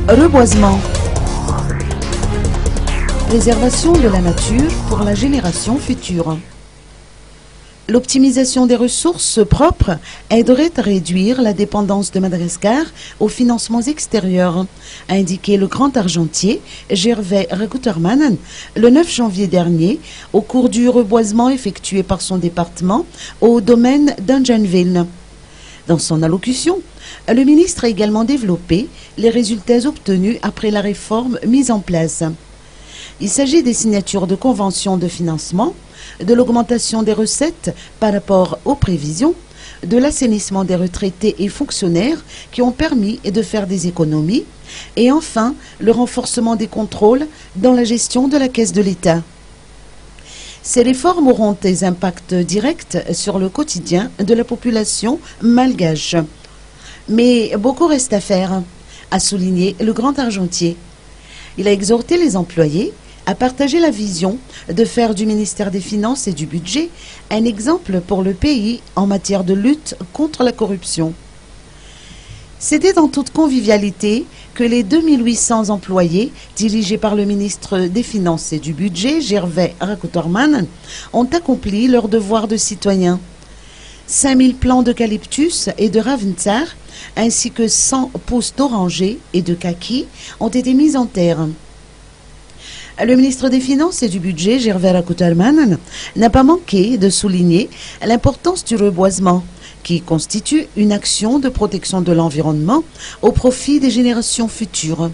Reboisement. Préservation de la nature pour la génération future. L'optimisation des ressources propres aiderait à réduire la dépendance de Madagascar aux financements extérieurs, a indiqué le grand argentier Gervais Rakouterman le 9 janvier dernier au cours du reboisement effectué par son département au domaine d'Anjanville. Dans son allocution, le ministre a également développé les résultats obtenus après la réforme mise en place. Il s'agit des signatures de conventions de financement, de l'augmentation des recettes par rapport aux prévisions, de l'assainissement des retraités et fonctionnaires qui ont permis de faire des économies, et enfin le renforcement des contrôles dans la gestion de la caisse de l'État. Ces réformes auront des impacts directs sur le quotidien de la population malgache. Mais beaucoup reste à faire, a souligné le grand argentier. Il a exhorté les employés à partager la vision de faire du ministère des Finances et du Budget un exemple pour le pays en matière de lutte contre la corruption. C'était en toute convivialité que les 2800 employés, dirigés par le ministre des Finances et du Budget, Gervais Rakouterman, ont accompli leur devoir de citoyen. 5000 plants d'eucalyptus et de ravensar, ainsi que 100 pousses d'orangers et de kakis ont été mis en terre. Le ministre des Finances et du Budget, Gervais Rakouterman, n'a pas manqué de souligner l'importance du reboisement, qui constitue une action de protection de l'environnement au profit des générations futures.